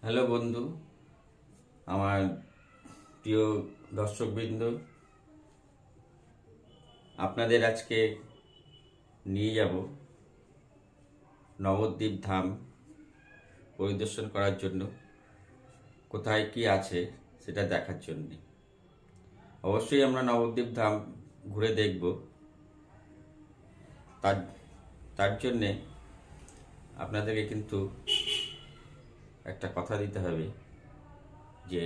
Hello বন্ধু, আমার প্রিয় দর্শকবৃন্দ, আপনাদের আজকে নিয়ে যাব নবদ্বীপ ধাম পরিদর্শন করার জন্য। কোথায় কি আছে সেটা দেখার জন্য অবশ্যই আমরা নবদ্বীপ ধাম ঘুরে দেখব। তার তার জন্যে আপনাদেরকে কিন্তু একটা কথা দিতে হবে যে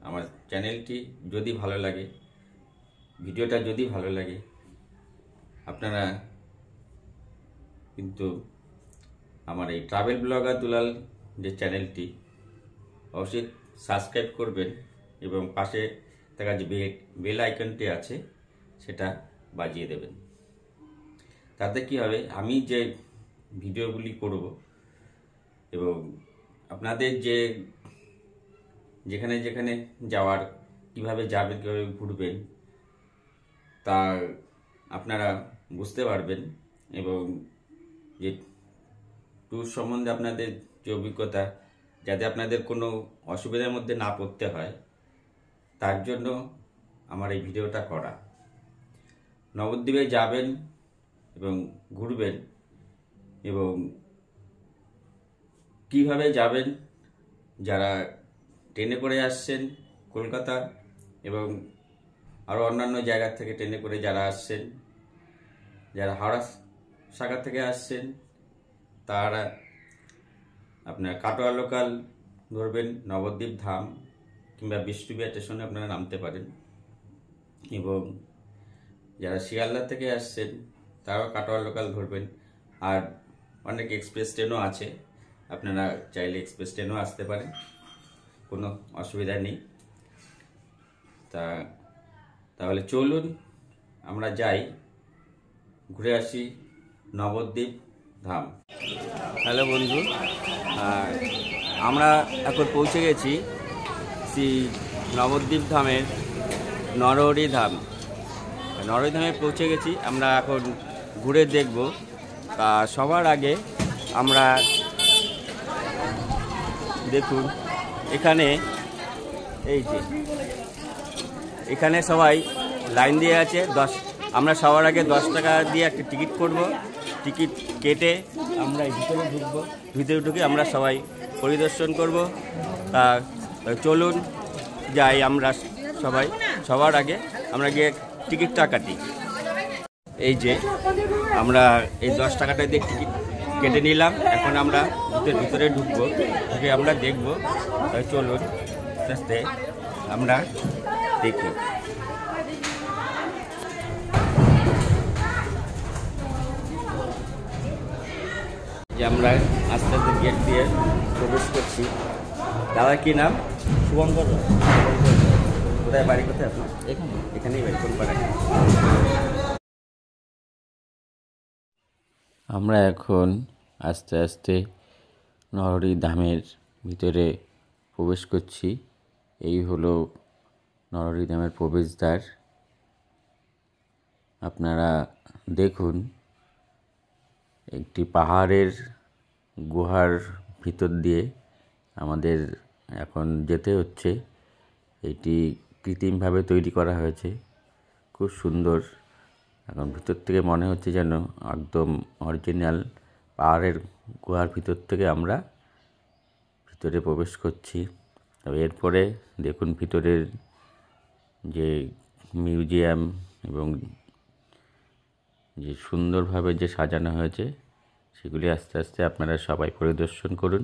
আমার চ্যানেলটি যদি ভালো লাগে, ভিডিওটা যদি ভালো লাগে, আপনারা কিন্তু আমার এই ট্রাভেল ব্লগার দুলাল যে চ্যানেলটি অবশ্যই সাবস্ক্রাইব করবেন এবং পাশে থাকা যে বেল আইকনটি আছে সেটা বাজিয়ে দেবেন। তাতে কি হবে, আমি যে ভিডিওগুলি করব এবং আপনাদের যেখানে যেখানে যাওয়ার, কিভাবে যাবেন, কীভাবে ঘুরবেন তা আপনারা বুঝতে পারবেন এবং যে ট্যুর সম্বন্ধে আপনাদের যে অভিজ্ঞতা, যাতে আপনাদের কোনো অসুবিধার মধ্যে না পড়তে হয়, তার জন্য আমার এই ভিডিওটা করা। নবদ্বীপে যাবেন এবং ঘুরবেন এবং কিভাবে যাবেন, যারা ট্রেনে করে আসছেন কলকাতা এবং আরও অন্যান্য জায়গা থেকে ট্রেনে করে যারা আসছেন, যারা হাওড়া শাখা থেকে আসছেন তারা আপনার কাটোয়া লোকাল ধরবেন, নবদ্বীপ ধাম কিংবা বিষ্ণুবিহার স্টেশনে আপনারা নামতে পারেন। এবং যারা শিয়ালদা থেকে আসছেন তারাও কাটোয়া লোকাল ধরবেন। আর অনেক এক্সপ্রেস ট্রেনও আছে, আপনারা চাইলে এক্সপ্রেস ট্রেনও আসতে পারেন, কোনো অসুবিধা নেই। তাহলে চলুন আমরা যাই, ঘুরে আসি নবদ্বীপ ধাম। হ্যালো বন্ধু, আমরা এখন পৌঁছে গেছি শ্রী নবদ্বীপ ধামের নরহরি ধাম। নরহরি ধামে পৌঁছে গেছি, আমরা এখন ঘুরে দেখব। সবার আগে আমরা দেখুন এখানে, এই যে এখানে সবাই লাইন দিয়ে আছে। আমরা সবার আগে 10 টাকা দিয়ে একটা টিকিট করব। টিকিট কেটে আমরা ভিতরে ঢুকবো। ভিতরে ঢুকে আমরা সবাই পরিদর্শন করব। চলুন যাই, আমরা সবাই সবার আগে আমরা গিয়ে টিকিটটা কাটি। এই যে আমরা এই 10 টাকাটা দিয়ে টিকিট কেটে নিলাম। এখন আমরা ভিতরে ঢুকবো, ঢুকে আমরা দেখব। চলুন আস্তে আস্তে আমরা দেখি। যে আমরা আস্তে আস্তে গেট দিয়ে প্রবেশ করছি। দাদা কি নাম? শুভঙ্কর। কোথায় বাড়ি, কোথায় আপনার? এখানেই বাড়ি। কোন পাড়ায়? আমরা এখন আস্তে আস্তে নরহরি ধামের ভিতরে প্রবেশ করছি। এই হলো নরহরি ধামের প্রবেশদ্বার। আপনারা দেখুন, একটি পাহাড়ের গুহার ভিতর দিয়ে আমাদের এখন যেতে হচ্ছে। এটি কৃত্রিমভাবে তৈরি করা হয়েছে, খুব সুন্দর। এখন ভিতর থেকে মনে হচ্ছে যেন একদম অরিজিনাল পাহাড়ের গুহার ভিতর থেকে আমরা ভিতরে প্রবেশ করছি। তবে এরপরে দেখুন ভিতরের যে মিউজিয়াম এবং যে সুন্দরভাবে যে সাজানো হয়েছে সেগুলি আস্তে আস্তে আপনারা সবাই পরিদর্শন করুন।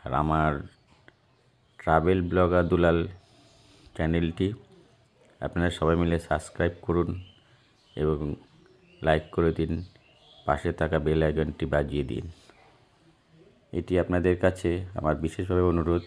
আর আমার ট্রাভেল ব্লগার দুলাল চ্যানেলটি আপনারা সবাই মিলে সাবস্ক্রাইব করুন এবং লাইক করে দিন, পাশে থাকা বেল আইকনটি বাজিয়ে দিন। এটি আপনাদের কাছে আমার বিশেষভাবে অনুরোধ।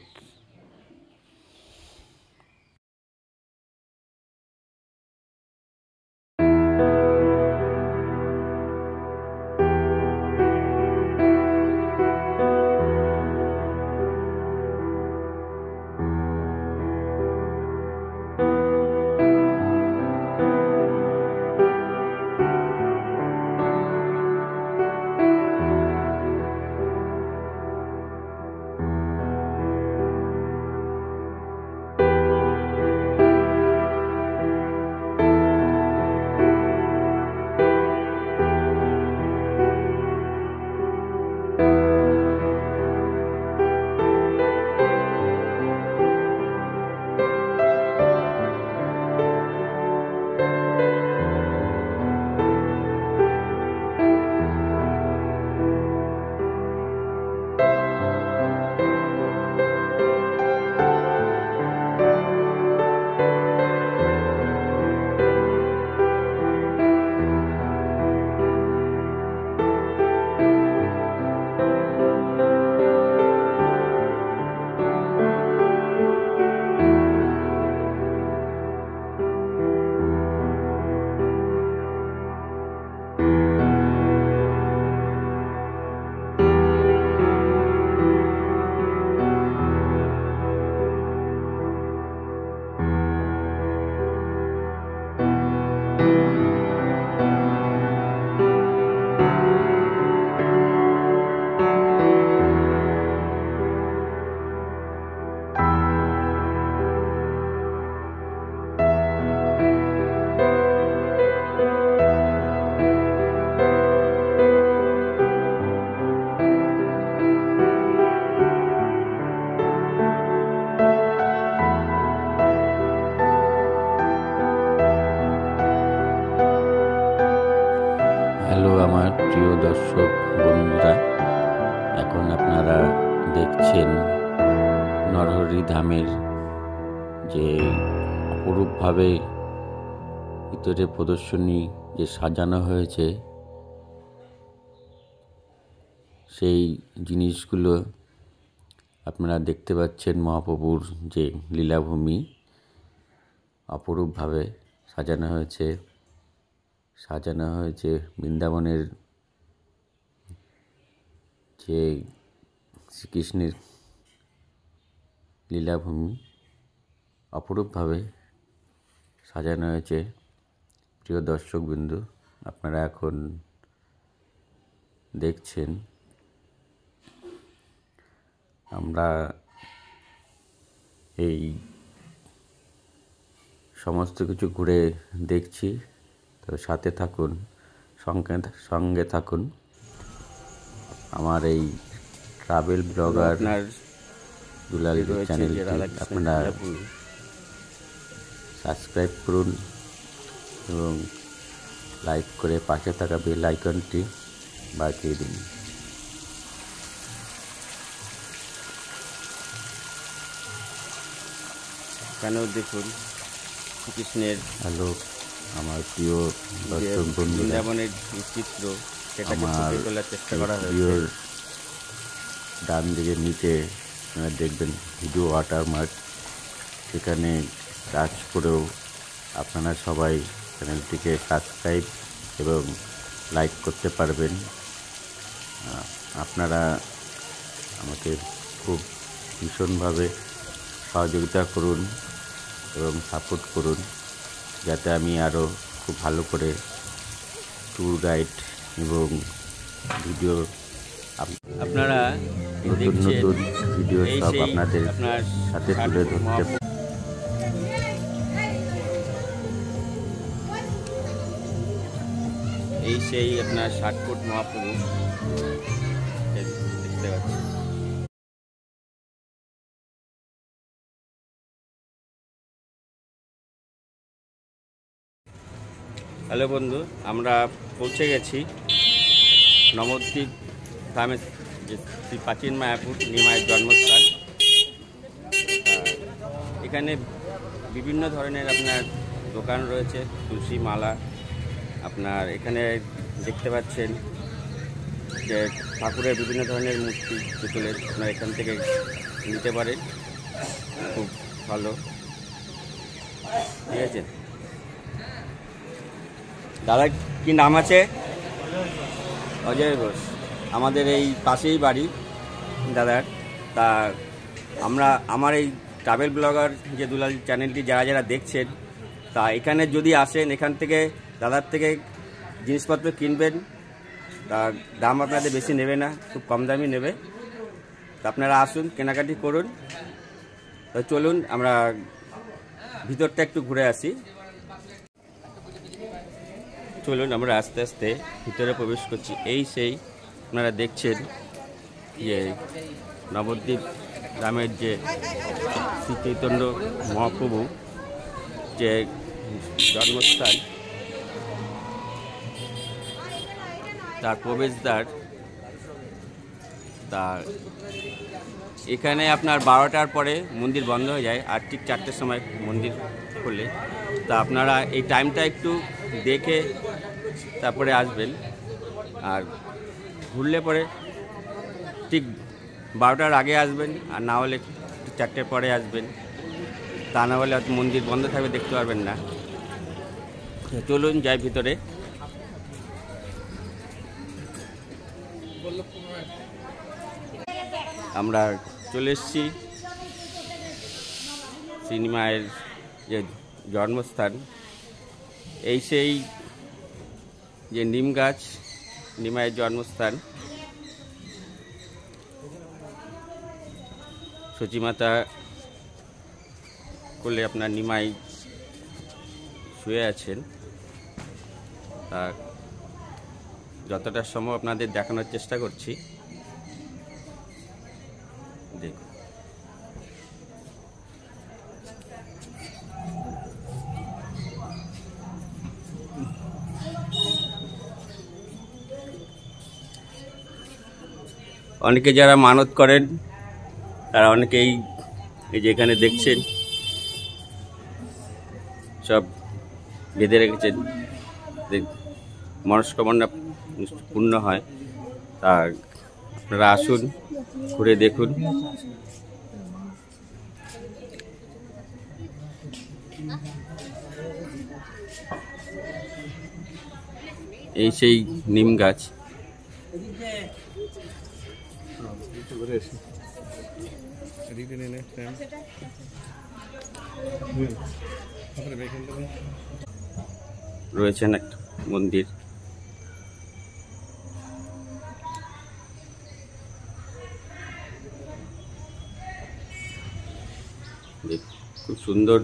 নরহরি ধামের যে অপরূপভাবে ভিতরে প্রদর্শনী যে সাজানো হয়েছে, সেই জিনিসগুলো আপনারা দেখতে পাচ্ছেন। মহাপ্রভুর যে লীলাভূমি অপরূপভাবে সাজানো হয়েছে বৃন্দাবনের যে শ্রীকৃষ্ণের লীলাভূমি অপরূপভাবে সাজানো হয়েছে। প্রিয় দর্শকবৃন্দ, আপনারা এখন দেখছেন আমরা এই সমস্ত কিছু ঘুরে দেখছি। তো সাথে থাকুন, সঙ্গে থাকুন। আমার এই ট্রাভেল ব্লগার দুলাল চ্যানেলটি আপনারা সাবস্ক্রাইব করুন এবং লাইক করে পাশে থাকা বেল আইকনটি বাজিয়ে দিন। কেন দেখুন শ্রীকৃষ্ণের হ্যালো আমার প্রিয় দর্শক বন্ধুরা, বৃন্দাবনের চিত্র সেটাকে ফুটিয়ে তোলার চেষ্টা করা হয়েছে। ডান দিকে নিচে আপনারা দেখবেন ভিডিও ওয়াটারমার্ক, সেখানে টাচ করেও আপনারা সবাই চ্যানেলটিকে সাবস্ক্রাইব এবং লাইক করতে পারবেন। আপনারা আমাকে খুব ভীষণভাবে সহযোগিতা করুন এবং সাপোর্ট করুন, যাতে আমি আরও খুব ভালো করে ট্যুর গাইড এবং ভিডিও আপনারা নতুন নতুন ভিডিও সব আপনাদের সাথে তুলে ধরতে। এই সেই আপনার 60 ফুট মহাপ্রভু দেখতে পাচ্ছি। হ্যালো বন্ধু, আমরা পৌঁছে গেছি নবদ্বীপ ধামের যে শ্রী প্রাচীন মায়াপুর নিমায়ের জন্মস্থান। এখানে বিভিন্ন ধরনের আপনার দোকান রয়েছে, তুলসী মালা। আপনার এখানে দেখতে পাচ্ছেন যে ঠাকুরের বিভিন্ন ধরনের মূর্তি পুতুলের আপনার এখান থেকে নিতে পারেন, খুব ভালো। ঠিক আছে দাদা, কি নাম আছে? অজয় ঘোষ। আমাদের এই পাশেই বাড়ি দাদার। তা আমার এই ট্রাভেল ব্লগার যে দুলাল চ্যানেলটি যারা দেখছেন, তা এখানে যদি আসেন, এখান থেকে দাদার থেকে জিনিসপত্র কিনবেন, তা দাম আপনাদের বেশি নেবে না, খুব কম দামই নেবে। তা আপনারা আসুন, কেনাকাটি করুন। তো চলুন আমরা ভিতরটা একটু ঘুরে আসি। চলুন আমরা আস্তে আস্তে ভিতরে প্রবেশ করছি। এই সেই আপনারা দেখছেন যে নবদ্বীপ গ্রামের যে শ্রী চৈতন্য মহাপ্রভু যে জন্মস্থান, তার প্রবেশদ্বার। তা এখানে আপনার 12টার পরে মন্দির বন্ধ হয়ে যায়, আর ঠিক 4টের সময় মন্দির খোলে। তা আপনারা এই টাইমটা একটু দেখে তারপরে আসবেন। আর ঘুরলে পরে ঠিক 12টার আগে আসবেন, আর না হলে 4টের পরে আসবেন। তা না হলে মন্দির বন্ধ থাকবে, দেখতে পারবেন না। চলুন যাই ভিতরে। আমরা চলে এসেছি শ্রীনিমায়ের যে জন্মস্থান। এই সেই যে নিম গাছ, নিমায়ের জন্মস্থান। সচিমাতা কোলে আপনার নিমাই শুয়ে আছেন। আর যতটা সম্ভব আপনাদের দেখানোর চেষ্টা করছি। দেখুন অনেকে যারা মানত করেন তারা অনেকেই এই যে এখানে দেখছেন সব বেঁধে রেখেছেন, মনস্কামনা পূর্ণ হয়। তা আপনারা আসুন, ঘুরে দেখুন। এই সেই নিম গাছ। রয়েছেন একটা মন্দির। খুব সুন্দর।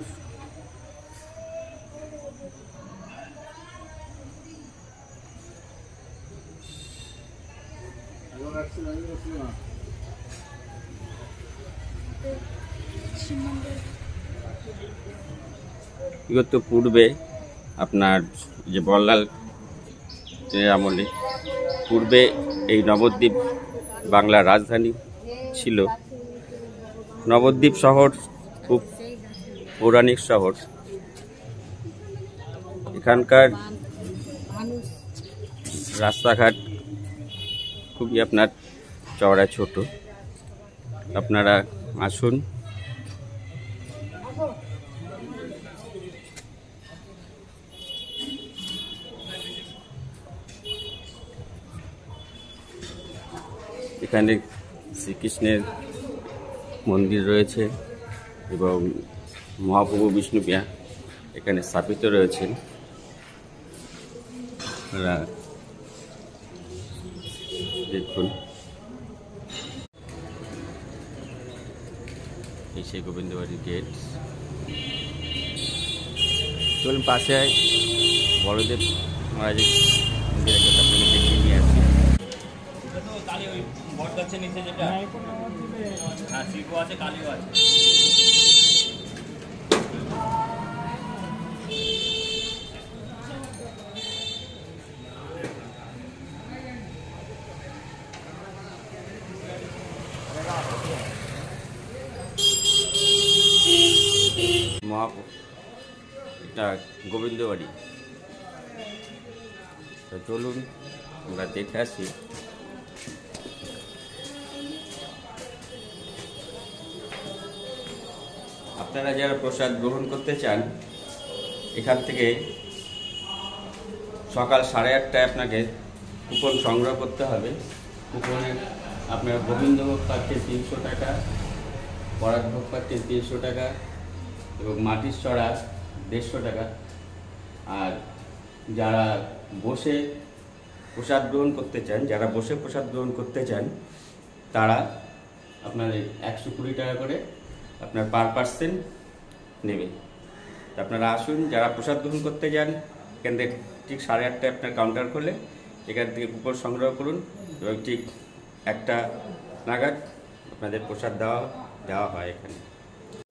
বিগত পূর্বে আপনার যে বল্লাল আমলে পূর্বে এই নবদ্বীপ বাংলার রাজধানী ছিল। নবদ্বীপ শহর খুব পৌরাণিক শহর। এখানকার রাস্তাঘাট খুবই আপনার চওড়া ছোট। আপনারা আসুন। এখানে শ্রীকৃষ্ণের মন্দির রয়েছে এবং মহাপ্রভু বিষ্ণুপ্রিয়া এখানে স্থাপিত রয়েছেন। দেখুন এই সেই গোবিন্দবাড়ির গেট। চলুন পাশে বড়দেব মহারাজের মন্দিরের কথা আপনাকে দেখিয়ে নিয়ে আসি। বটগাছের নিচে যেটা শিল্প আছে, কালীও আছে। এটা গোবিন্দবাড়ি। তো চলুন আমরা দেখে আসি। আপনারা যারা প্রসাদ গ্রহণ করতে চান, এখান থেকে সকাল 8:30টায় আপনাকে কুপন সংগ্রহ করতে হবে। কুপনে আপনার গোবিন্দভোগ পাচ্ছেন 300 টাকা, পরাগভোগ পাচ্ছেন 300 টাকা এবং মাটির চড়া 150 টাকা। আর যারা বসে প্রসাদ গ্রহণ করতে চান, তারা আপনার 120 টাকা করে আপনার পার পার্সেন নেবে। আপনারা আসুন, যারা প্রসাদ গ্রহণ করতে যান এখান থেকে ঠিক 8:30টায় আপনার কাউন্টার করলে এখান থেকে কুপন সংগ্রহ করুন এবং ঠিক 1টা নাগাদ আপনাদের প্রসাদ দেওয়া হয় এখানে।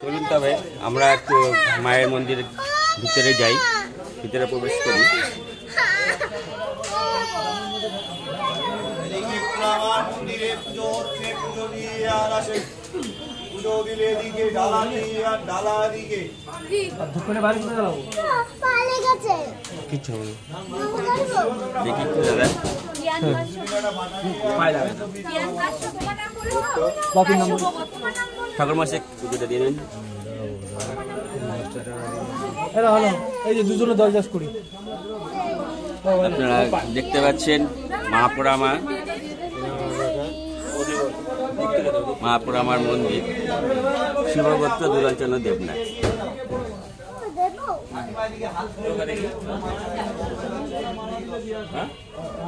চলুন তবে আমরা একটু মায়ের মন্দিরের ভিতরে যাই, ভিতরে প্রবেশ করি। ঠাকুর মাসে পুজোটা দিয়ে দিন। আপনারা দেখতে পাচ্ছেন মহাপুরামার মন্দির, শিবগোত্র দুলালচন্দ্র দেবনাথ।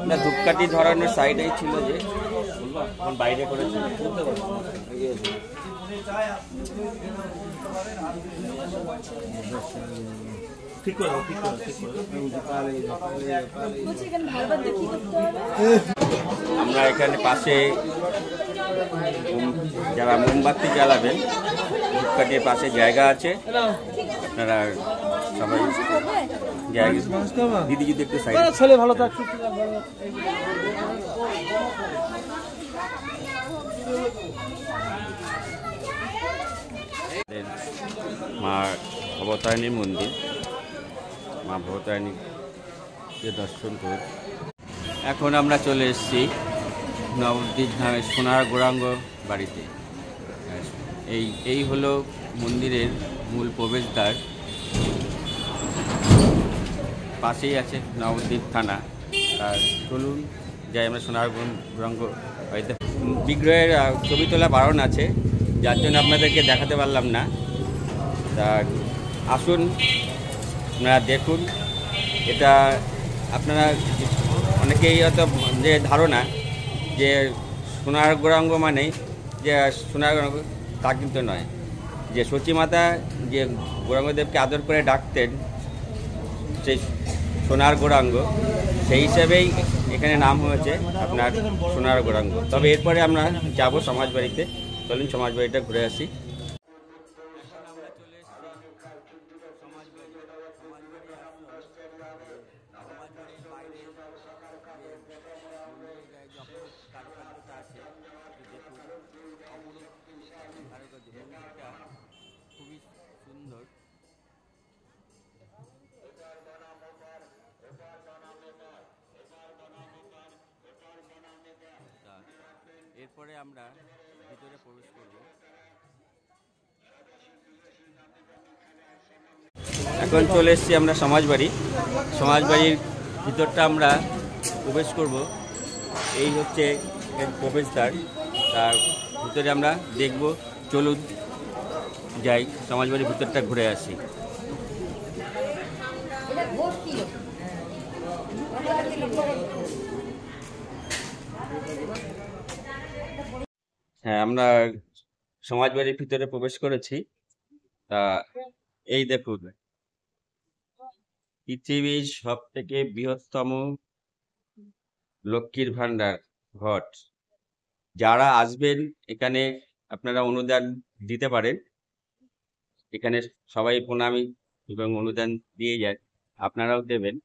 না, ধূপকাঠি ধরানোর সাইডেই ছিল, যে এখন বাইরে করেছিল। আমরা এখানে পাশে যারা মোমবাতি জ্বালাবেন, ধূপকাঠির পাশে জায়গা আছে, আপনারা সবাই জায়গা দিদি যদি একটু সাইড ছেলে ভালো থাকছে। আমাদের মা ভবতারিণীর মন্দির। মা ভবতারিণীকে দর্শন করে এখন আমরা চলে এসেছি নবদ্বীপ ধামের সোনার গৌরাঙ্গ বাড়িতে। এই হলো মন্দিরের মূল প্রবেশদ্বার। পাশেই আছে নবদ্বীপ থানা। আর চলুন যাই আমরা সোনার গৌরাঙ্গ বাড়িতে। বিগ্রহের ছবি তোলা বারণ আছে, যার জন্য আপনাদেরকে দেখাতে পারলাম না। তা আসুন আপনারা দেখুন। এটা আপনারা অনেকেই হয়তো যে ধারণা যে সোনার গৌরাঙ্গ মানে যে সোনার গৌরাঙ্গ, তা কিন্তু নয়। যে সচিমাতা যে গৌরাঙ্গদেবকে আদর করে ডাকতেন, সেই সোনার গৌরাঙ্গ, সেই হিসাবেই এখানে নাম হয়েছে আপনার সোনার গৌরাঙ্গ। তবে এরপরে আমরা যাব সমাজবাড়িতে। চলুন সমাজবাড়িটা ঘুরে আসি। খুবই সুন্দর। এরপরে আমরা ভিতরে প্রবেশ করব। এখন চলে এসেছি আমরা সমাজবাড়ির ভিতরটা আমরা প্রবেশ করব। এই হচ্ছে এর প্রবেশদ্বার। তার ভিতরে আমরা দেখব। চলুন যাই সমাজবাড়ির ভিতরটা ঘুরে আসি। হ্যাঁ, আমরা সমাজবাড়ির ভিতরে প্রবেশ করেছি। তা এই দেখুন, পৃথিবীর সব থেকে বৃহত্তম লক্ষ্মীর ভান্ডার ঘট। যারা আসবেন এখানে আপনারা অনুদান দিতে পারেন। এখানে সবাই প্রণামী এবং অনুদান দিয়ে যায়, আপনারাও দেবেন।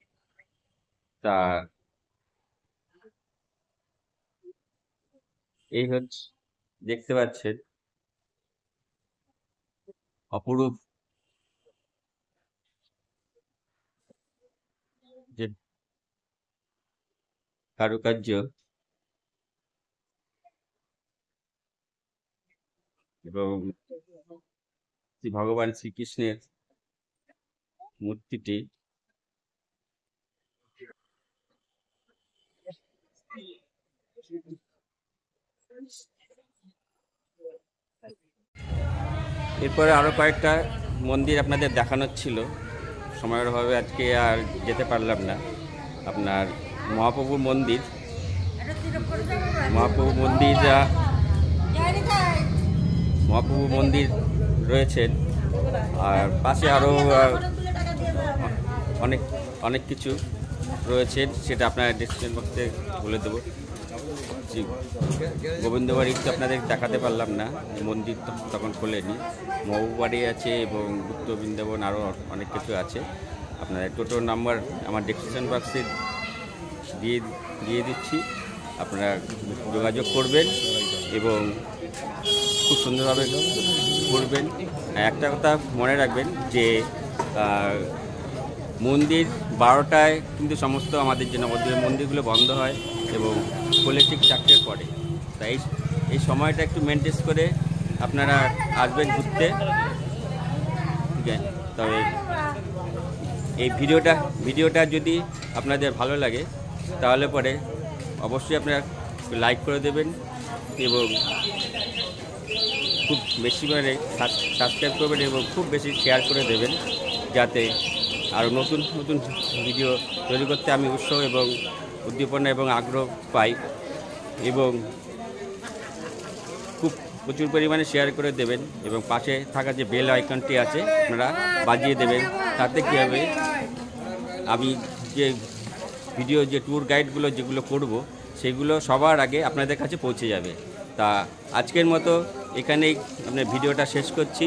তা এই হচ্ছে দেখতে পাচ্ছেন অপরূপ যে কারুকার্য এবং ভগবান শ্রীকৃষ্ণের মূর্তিটি। এরপরে আরো কয়েকটা মন্দির আপনাদের দেখানোর ছিল, সময়ের অভাবে আজকে আর যেতে পারলাম না। আপনার মহাপ্রভু মন্দির রয়েছেন। আর পাশে আরও অনেক কিছু রয়েছে, সেটা আপনার ডিসক্রিপশন বক্সে বলে দেবো। গোবিন্দবাড়ি তো আপনাদের দেখাতে পারলাম না, মন্দির তো তখন খোলেনি। মহুবাড়ি আছে এবং গুপ্ত বৃন্দাবন, আরও অনেক কিছু আছে। আপনাদের টোটো নাম্বার আমার ডিসক্রিপশন বক্সে দিয়ে দিচ্ছি। আপনারা যোগাযোগ করবেন এবং খুব সুন্দরভাবে করবেন। একটা কথা মনে রাখবেন যে মন্দির 12টায় কিন্তু সমস্ত আমাদের যে নবদ্বীপের মন্দিরগুলো বন্ধ হয় এবং খোলে ঠিক 4টের পরে। তাই এই সময়টা একটু মেনটেন করে আপনারা আসবেন ঘুরতে। ঠিক আছে, তবে এই ভিডিওটা যদি আপনাদের ভালো লাগে তাহলে পরে অবশ্যই আপনারা লাইক করে দেবেন এবং খুব বেশি করে সাবস্ক্রাইব করবেন এবং খুব বেশি শেয়ার করে দেবেন, যাতে আরও নতুন ভিডিও তৈরি করতে আমি উৎসাহ এবং উদ্দীপনা এবং আগ্রহ পাই। এবং খুব প্রচুর পরিমাণে শেয়ার করে দেবেন এবং পাশে থাকা যে বেল আইকনটি আছে আপনারা বাজিয়ে দেবেন। তাতে কী হবে, আমি যে ভিডিও যে ট্যুর গাইডগুলো যেগুলো করব সেগুলো সবার আগে আপনাদের কাছে পৌঁছে যাবে। তা আজকের মতো এখানেই আপনার ভিডিওটা শেষ করছি।